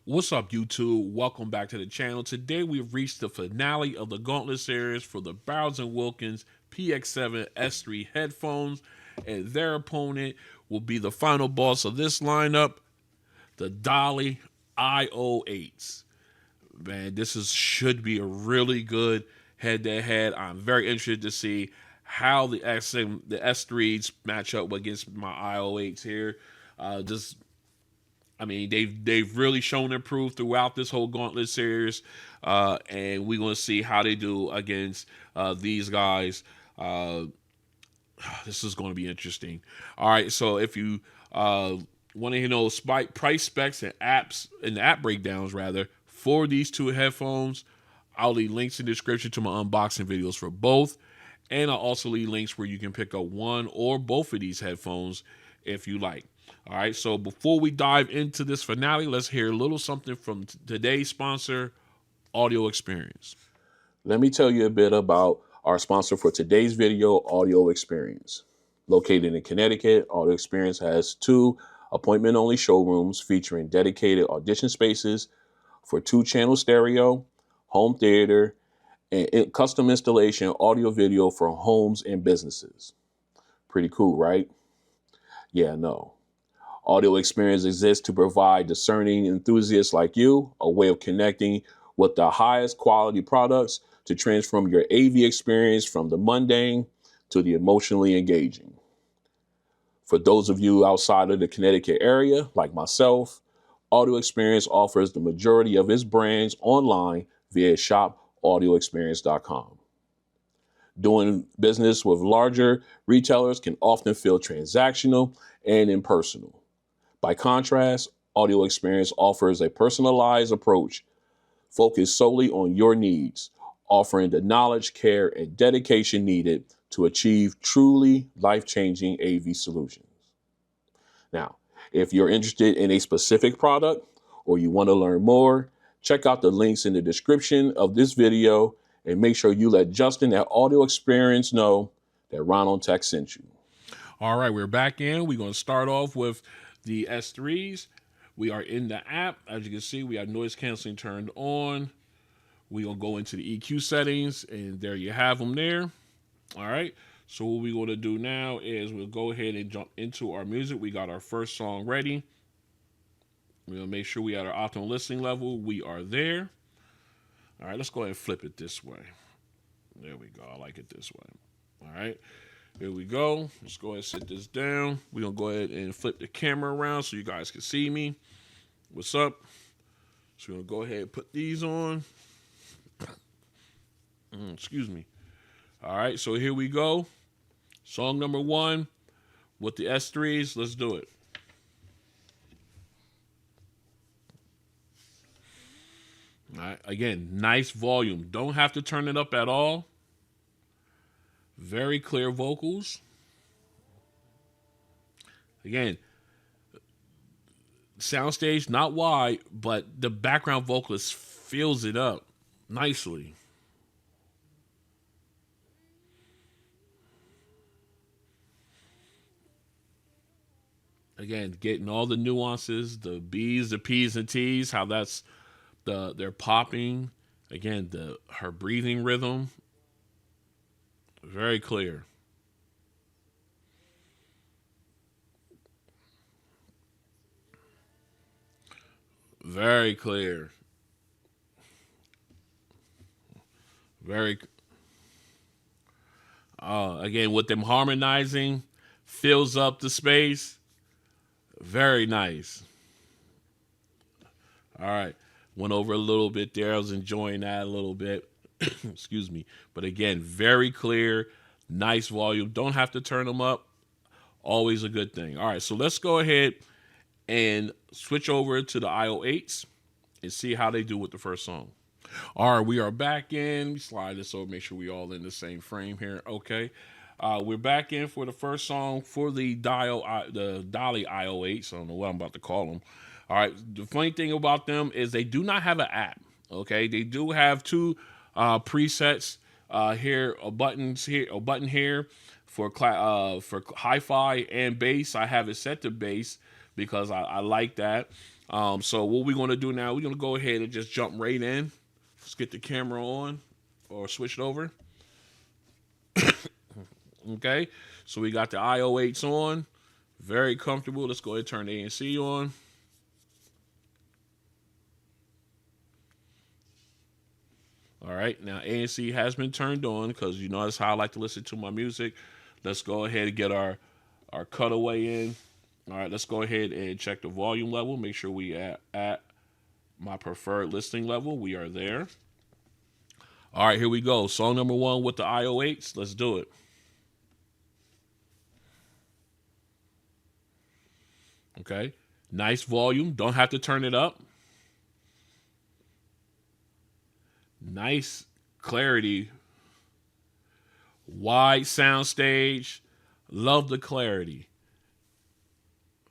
What's up, YouTube? Welcome back to the channel. Today we've reached the finale of the Gauntlet Series for the Bowers Wilkins Px7 S3 headphones, and their opponent will be the final boss of this lineup, the Dali IO8s. Man, should be a really good head-to-head. I'm very interested to see how the S3s match up against my iO8s here. Just I mean, they've really shown improved throughout this whole Gauntlet series, and we're going to see how they do against these guys. Uh, this is going to be interesting. All right, so if you want to know price specs and app breakdowns rather for these two headphones, I'll leave links in the description to my unboxing videos for both, and I'll also leave links where you can pick up one or both of these headphones if you like. All right, so before we dive into this finale, let's hear a little something from today's sponsor, Audio Experience. Let me tell you a bit about our sponsor for today's video, Audio Experience. Located in Connecticut, Audio Experience has 2 appointment-only showrooms featuring dedicated audition spaces for 2-channel stereo, home theater, and custom installation audio-video for homes and businesses. Pretty cool, right? Yeah, no. Audio Experience exists to provide discerning enthusiasts like you a way of connecting with the highest quality products to transform your AV experience from the mundane to the emotionally engaging. For those of you outside of the Connecticut area, like myself, Audio Experience offers the majority of its brands online via shopaudioexperience.com. Doing business with larger retailers can often feel transactional and impersonal. By contrast, Audio Experience offers a personalized approach focused solely on your needs, offering the knowledge, care, and dedication needed to achieve truly life-changing AV solutions. Now, if you're interested in a specific product or you want to learn more, check out the links in the description of this video and make sure you let Justin at Audio Experience know that Ron on Tech sent you. All right, we're back in. We're going to start off with the S3s. We are in the app. As you can see, we have noise canceling turned on. We're going to go into the EQ settings, and there you have them there. All right, so what we're going to do now is we'll go ahead and jump into our music. We got our first song ready. We're going to make sure we at our optimal listening level. We are there. All right, let's go ahead and flip it this way. There we go. I like it this way. All right. Here we go. Let's go ahead and sit this down. We're going to go ahead and flip the camera around so you guys can see me. What's up? So we're going to go ahead and put these on. Excuse me. All right, so here we go. Song number 1 with the S3s. Let's do it. All right, again, nice volume. Don't have to turn it up at all. Very clear vocals. Again, soundstage not wide, but the background vocalist fills it up nicely. Again, getting all the nuances, the B's, the P's, and T's, how that's they're popping. Again, her breathing rhythm. Very clear. Very clear. Very. Again, with them harmonizing, fills up the space. Very nice. All right. Went over a little bit there. I was enjoying that a little bit. Excuse me. But again, very clear, nice volume. Don't have to turn them up. Always a good thing. All right, so let's go ahead and switch over to the iO8s and see how they do with the first song. All right, we are back in. Let me slide this over, make sure we all in the same frame here. Okay. We're back in for the first song for the Dali IO8s. I don't know what I'm about to call them. All right, the funny thing about them is they do not have an app. Okay, they do have 2 presets here, a button here for hi-fi and bass. I have it set to bass because I like that. So what we're going to do now, we're going to go ahead and just jump right in. Let's get the camera on or switch it over. Okay, so we got the iO8s on. Very comfortable. Let's go ahead and turn the ANC on. All right, now ANC has been turned on because you know that's how I like to listen to my music. Let's go ahead and get our cutaway in. All right, let's go ahead and check the volume level. Make sure we at my preferred listening level. We are there. All right, here we go. Song number 1 with the iO8s. Let's do it. Okay, nice volume. Don't have to turn it up. Nice clarity. Wide sound stage. Love the clarity.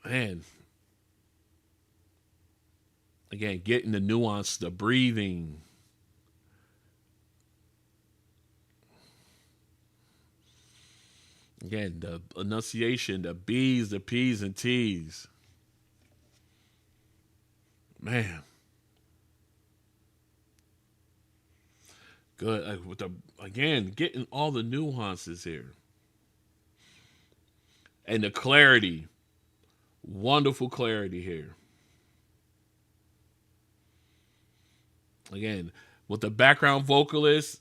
Man. Again, getting the nuance, the breathing. Again, the enunciation, the B's, the P's, and T's. Man. Good. With again, getting all the nuances here. And the clarity. Wonderful clarity here. Again, with the background vocalists,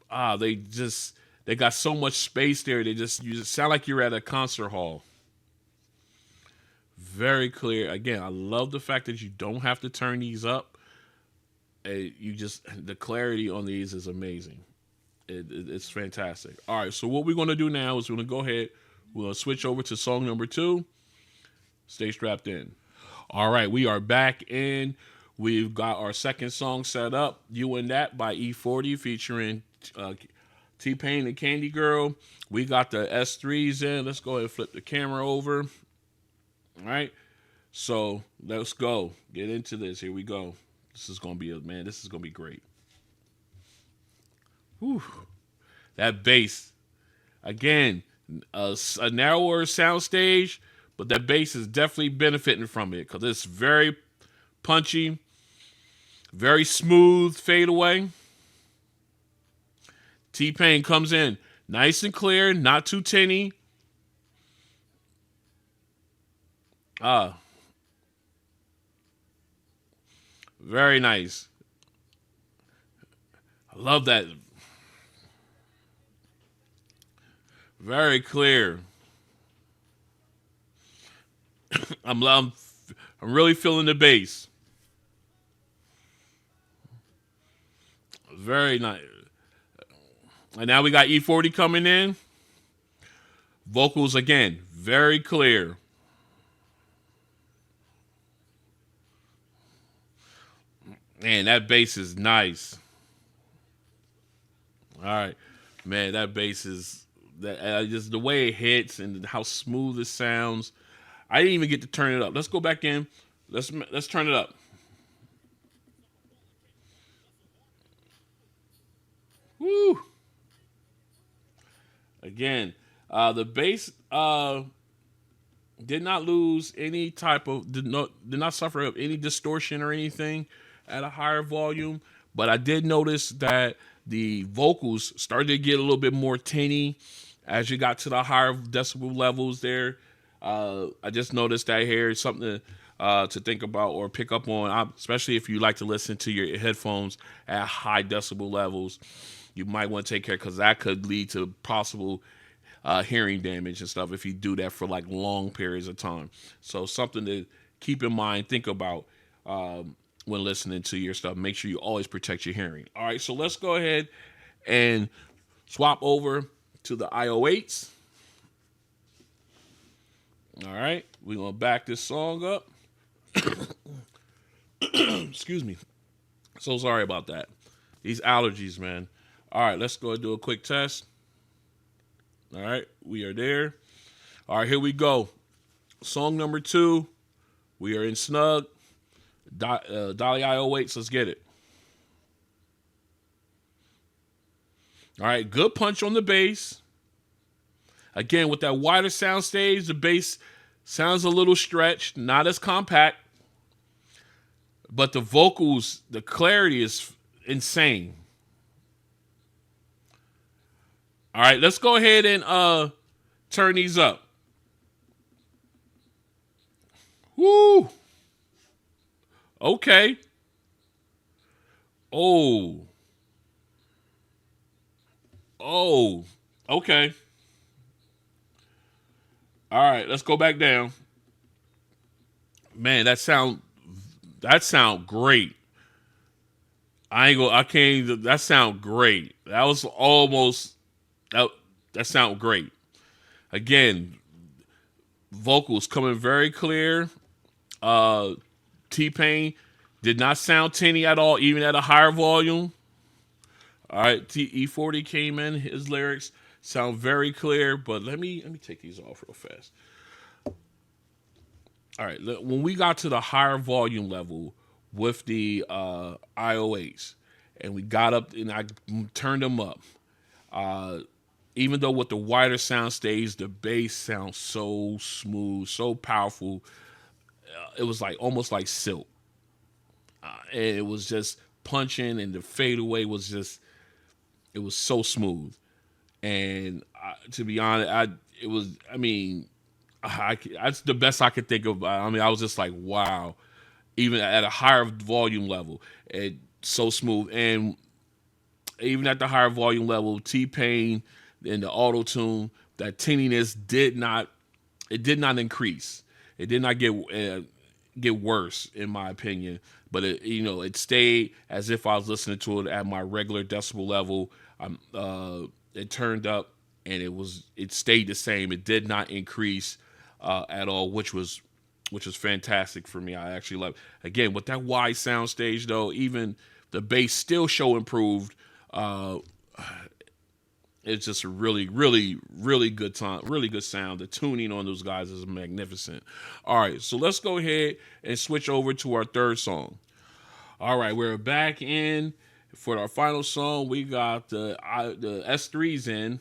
they got so much space there. You just sound like you're at a concert hall. Very clear. Again, I love the fact that you don't have to turn these up. The clarity on these is amazing. It's fantastic. All right, so what we're going to do now is we're going to go ahead. We'll switch over to song number 2. Stay strapped in. All right, we are back in. We've got our second song set up, You and That by E40 featuring T-Pain and Candy Girl. We got the S3s in. Let's go ahead and flip the camera over. All right, so let's go. Get into this. Here we go. This is going to be, this is going to be great. Whew. That bass. Again, a narrower sound stage, but that bass is definitely benefiting from it because it's very punchy, very smooth fade away. T-Pain comes in nice and clear, not too tinny. Very nice. I love that. Very clear. I'm really feeling the bass. Very nice. And now we got E40 coming in. Vocals again, very clear. Man, that bass is nice. All right, man, that bass is just the way it hits and how smooth it sounds. I didn't even get to turn it up. Let's go back in. Let's turn it up. Woo! Again, the bass did not lose any type of did not suffer of any distortion or anything at a higher volume, but I did notice that the vocals started to get a little bit more tinny as you got to the higher decibel levels there. I just noticed that here is something to think about or pick up on, especially if you like to listen to your headphones at high decibel levels. You might want to take care because that could lead to possible hearing damage and stuff if you do that for like long periods of time. So something to keep in mind, think about when listening to your stuff. Make sure you always protect your hearing. All right, so let's go ahead and swap over to the iO8s. All right, we're going to back this song up. Excuse me. So sorry about that. These allergies, man. All right, let's go and do a quick test. All right, we are there. All right, here we go. Song number 2. We are in snug. Dali IO8, let's get it. All right, good punch on the bass. Again, with that wider sound stage, the bass sounds a little stretched, not as compact. but the vocals, the clarity is insane. All right, let's go ahead and turn these up. Woo! Okay. Oh. Oh. Okay. All right, let's go back down. Man, that sound great. I can't that sound great. That was almost that that sound great. Again, vocals coming very clear. T-Pain did not sound tinny at all, even at a higher volume. All right, E40 came in. His lyrics sound very clear, but let me take these off real fast. All right, when we got to the higher volume level with the iO8s, and we got up and I turned them up. Even though with the wider sound stage, the bass sounds so smooth, so powerful. It was like almost like silk. And it was just punching, and the fadeaway was just, it was so smooth. And to be honest, that's the best I could think of. I mean, I was just like, wow, even at a higher volume level, it's so smooth. And even at the higher volume level, T-Pain and the auto tune, that tinniness did not increase. It did not get worse, in my opinion. But it stayed as if I was listening to it at my regular decibel level. It turned up, and it stayed the same. It did not increase at all, which was fantastic for me. I actually love it. Again, with that wide sound stage, though, even the bass still show improved. It's just a really, really, really good time, really good sound. The tuning on those guys is magnificent. All right, so let's go ahead and switch over to our third song. All right, we're back in for our final song. We got the S3s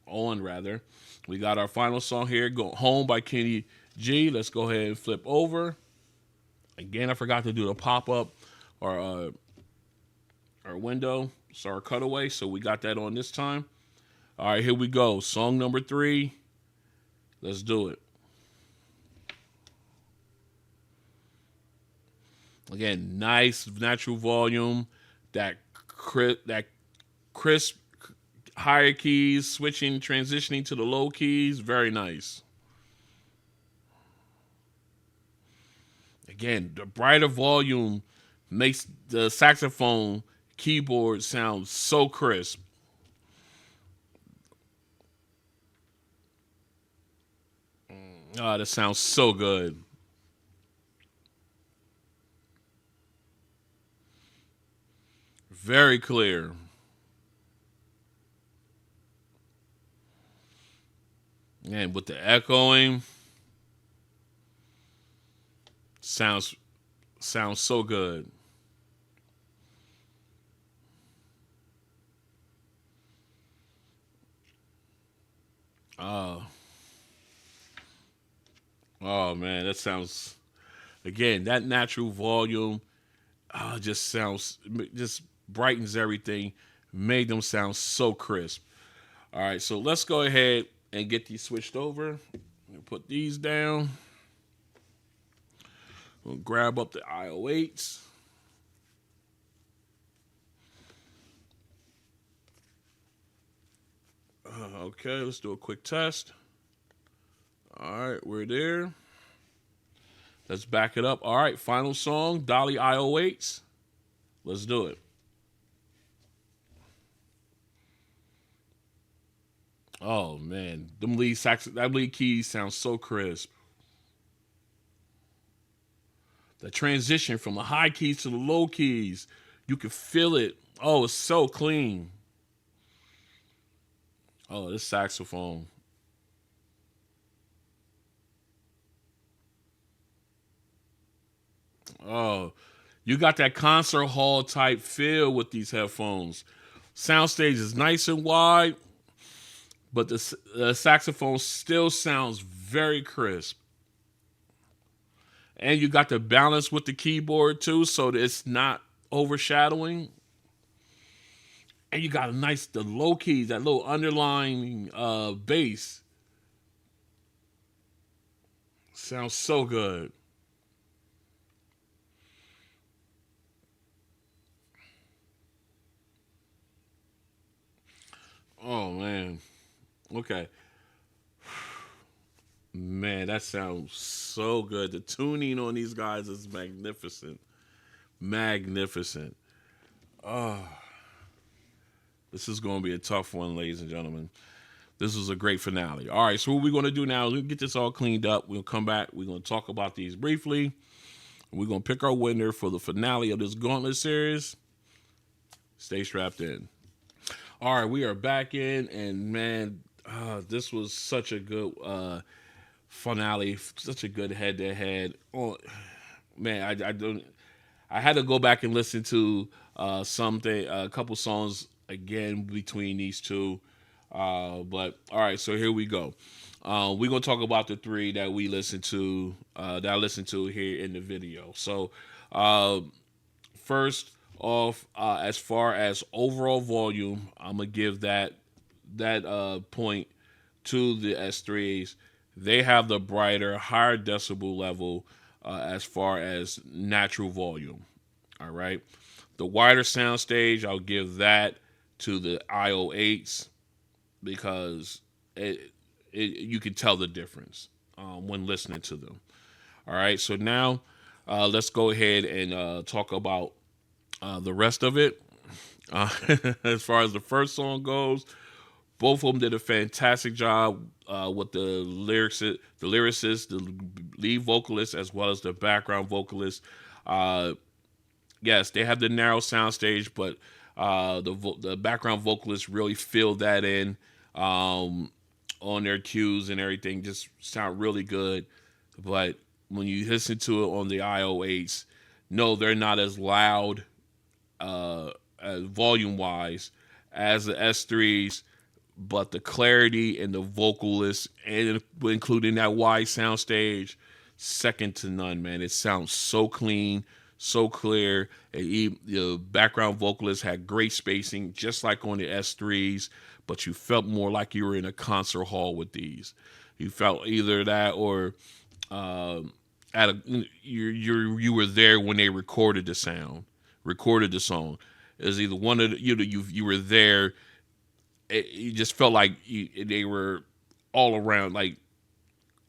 on rather. We got our final song here, "Go Home" by Kenny G. Let's go ahead and flip over. Again, I forgot to do the pop up or our window, so our cutaway. So we got that on this time. All right, here we go. Song number 3. Let's do it. Again, nice natural volume. That crisp higher keys, switching, transitioning to the low keys. Very nice. Again, the brighter volume makes the saxophone keyboard sound so crisp. Oh, that sounds so good. Very clear. And with the echoing, sounds so good. Oh, oh man, that sounds, again, that natural volume just brightens everything, made them sound so crisp. All right, so let's go ahead and get these switched over. Put these down. We'll grab up the iO8s. Okay, let's do a quick test. All right, we're there. Let's back it up. All right, final song, Dali IO8s. Let's do it. Oh man, that lead keys sound so crisp. The transition from the high keys to the low keys, you can feel it. Oh, it's so clean. Oh, this saxophone. Oh, you got that concert hall type feel with these headphones. Soundstage is nice and wide, but the saxophone still sounds very crisp. And you got the balance with the keyboard too, so that it's not overshadowing. And you got a nice, the low keys, that little underlying bass. Sounds so good. Oh man. Okay. Man, that sounds so good. The tuning on these guys is magnificent. Magnificent. This is going to be a tough one, ladies and gentlemen. This is a great finale. All right, so what we're going to do now is we'll get this all cleaned up. We'll come back. We're going to talk about these briefly. We're going to pick our winner for the finale of this Gauntlet Series. Stay strapped in. All right, we are back in, and man, this was such a good finale, such a good head-to-head. Oh, man, I had to go back and listen to a couple songs again between these two. But all right, so here we go. We're gonna talk about the three that we listened to, that I listened to here in the video. So, first off, as far as overall volume, I'm gonna give that point to the S3s. They have the brighter, higher decibel level as far as natural volume. All right, the wider soundstage, I'll give that to the iO8s because you can tell the difference when listening to them. All right, so now let's go ahead and talk about the rest of it. As far as the first song goes, both of them did a fantastic job with the lyricist, the lead vocalist, as well as the background vocalist. Yes, they have the narrow soundstage, but the background vocalists really filled that in on their cues and everything. Just sound really good. But when you listen to it on the iO8s, no, they're not as loud volume-wise as the S3s, but the clarity and the vocalists, and including that wide soundstage, second to none, man. It sounds so clean, so clear. And the background vocalist had great spacing, just like on the S3s, but you felt more like you were in a concert hall with these. You felt either that or you were there when they recorded the song. It was either one of the, you were there. You just felt like they were all around, like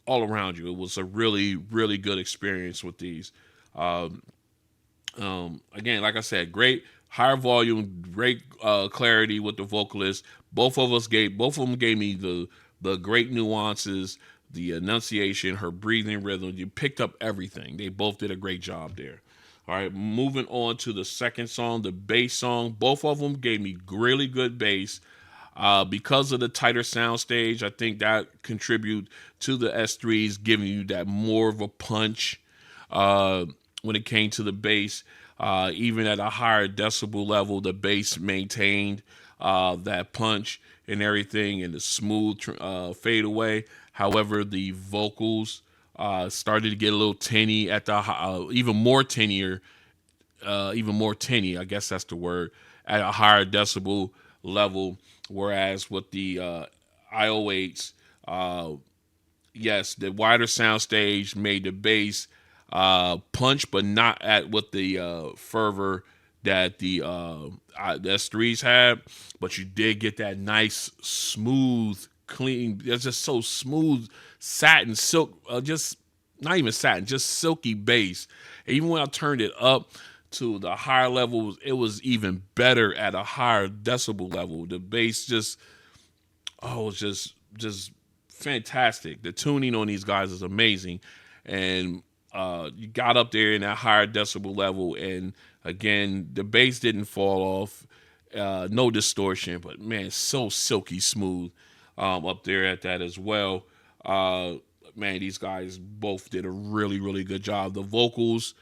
all around you. It was a really, really good experience with these. Again, like I said, great higher volume, great clarity with the vocalist. Both of them gave me the great nuances, the enunciation, her breathing rhythm. You picked up everything. They both did a great job there. All right, moving on to the second song, the bass song. Both of them gave me really good bass. Because of the tighter soundstage, I think that contribute to the S3s giving you that more of a punch when it came to the bass. Even at a higher decibel level, the bass maintained that punch and everything, and the smooth fade away. However, the vocals started to get a little tinny at the even more tinny, I guess that's the word, at a higher decibel level. Whereas with the iO8s, yes, the wider soundstage made the bass punch, but not with the fervor that the S3s had. But you did get that nice, smooth, clean. It's just so smooth, satin, silk, just not even satin, just silky bass. And even when I turned it up to the higher levels, it was even better at a higher decibel level. The bass just fantastic. The tuning on these guys is amazing. And you got up there in that higher decibel level, and again, the bass didn't fall off. No distortion, but man, so silky smooth up there at that as well. Man, these guys both did a really, really good job. The vocals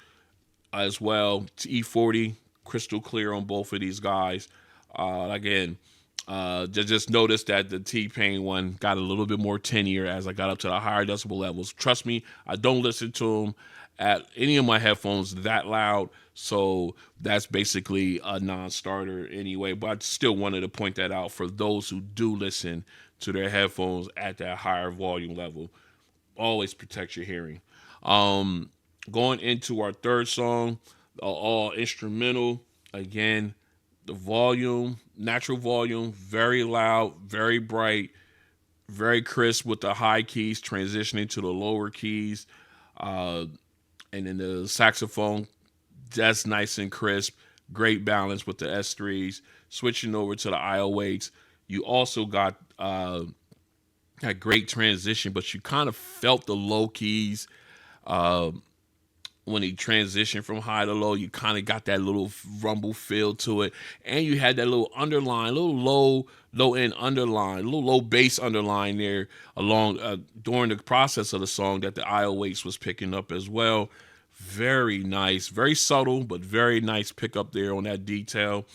as well, E40, crystal clear on both of these guys. Again, just noticed that the T-Pain one got a little bit more tinnier as I got up to the higher decibel levels. Trust me, I don't listen to them at any of my headphones that loud. So that's basically a non-starter anyway. But I still wanted to point that out for those who do listen to their headphones at that higher volume level. Always protect your hearing. Going into our third song, all instrumental. Again, the volume, natural volume, very loud, very bright, very crisp with the high keys transitioning to the lower keys. And then the saxophone, that's nice and crisp. Great balance with the S3s. Switching over to the iO-8s, you also got that great transition, but you kind of felt the low keys when he transitioned from high to low. You kind of got that little rumble feel to it, and you had that little underline, little low end underline, little low bass underline there along during the process of the song that the iO-8s was picking up as well. Very nice, very subtle, but very nice pickup there on that detail.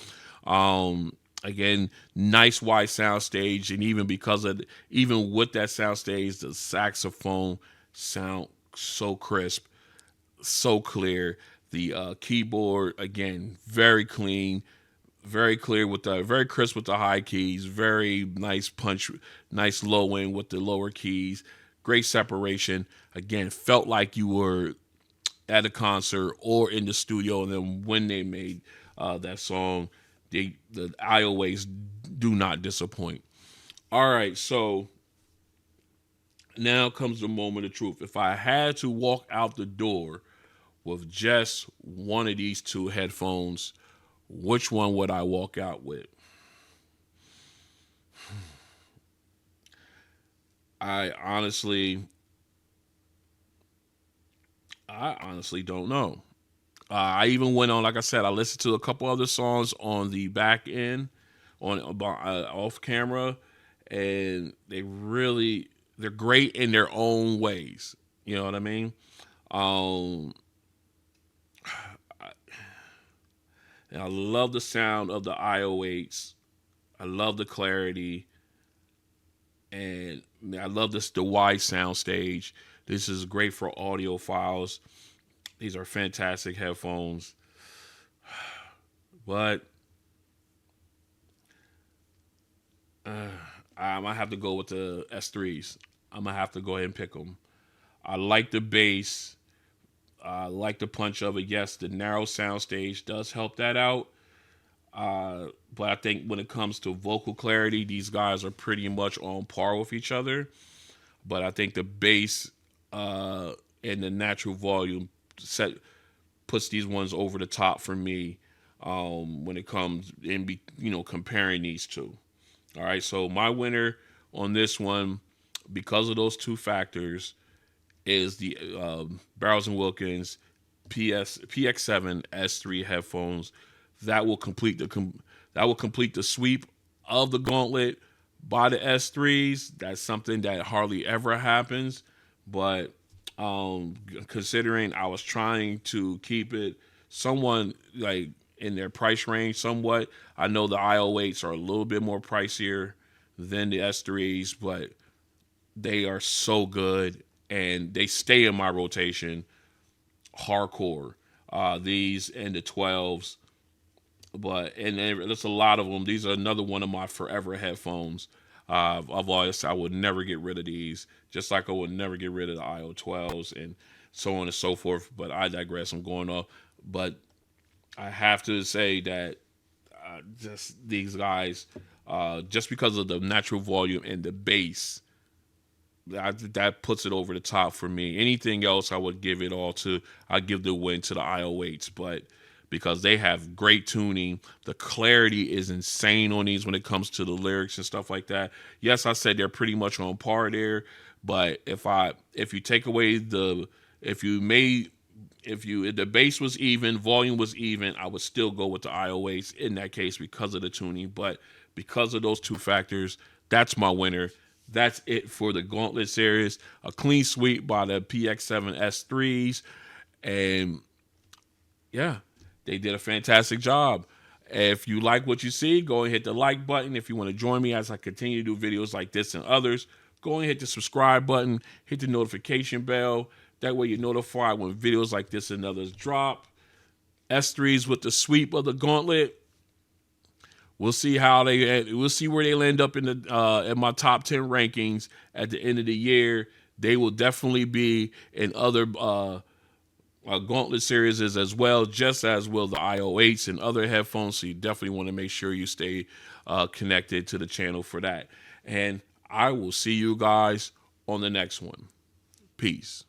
Again, nice wide sound stage, and even with that sound stage, the saxophone sound so crisp, so clear. The keyboard, again, very clean, very clear with the very crisp with the high keys, very nice punch, nice low end with the lower keys, great separation. Again, felt like you were at a concert or in the studio, and then when they made that song, the iO-8s do not disappoint. All right, so now comes the moment of truth. If I had to walk out the door with just one of these two headphones, which one would I walk out with? I honestly don't know. I even went on, like I said, I listened to a couple other songs on the back end, on off camera, and they're great in their own ways. You know what I mean? And I love the sound of the iO-8s. I love the clarity, and I love the wide sound stage. This is great for audiophiles. These are fantastic headphones. But I might have to go with the S3s. I'm going to have to go ahead and pick them. I like the bass. I like the punch of it. Yes, the narrow sound stage does help that out. But I think when it comes to vocal clarity, these guys are pretty much on par with each other. But I think the bass and the natural volume puts these ones over the top for me when it comes in comparing these two. All right, so my winner on this one, because of those two factors, is the Bowers Wilkins Px7 S3 headphones. That will complete the sweep of the gauntlet by the S3s. That's something that hardly ever happens, but considering I was trying to keep it somewhat like in their price range somewhat. I know the iO-8s are a little bit more pricier than the S3s, but they are so good and they stay in my rotation hardcore. These and the 12s, and there's a lot of them. These are another one of my forever headphones. I've always, I would never get rid of these, just like I would never get rid of the iO-12s and so on and so forth. But I digress. I'm going off. But I have to say that just these guys, just because of the natural volume and the bass, that puts it over the top for me. Anything else, I would give it all to. I give the win to the iO-8s, but because they have great tuning, the clarity is insane on these when it comes to the lyrics and stuff like that. Yes, I said they're pretty much on par there, but if you take away if the bass was even, volume was even, I would still go with the iO-8s in that case because of the tuning. But because of those two factors, that's my winner. That's it for the Gauntlet Series. A clean sweep by the Px7 S3s. And yeah, they did a fantastic job. If you like what you see, go and hit the like button. If you want to join me as I continue to do videos like this and others, go and hit the subscribe button, hit the notification bell. That way you're notified when videos like this and others drop. S3s with the sweep of the Gauntlet. We'll see we'll see where they land up in the in my top 10 rankings at the end of the year. They will definitely be in other Gauntlet series as well, just as will the iO8s and other headphones. So you definitely want to make sure you stay connected to the channel for that. And I will see you guys on the next one. Peace.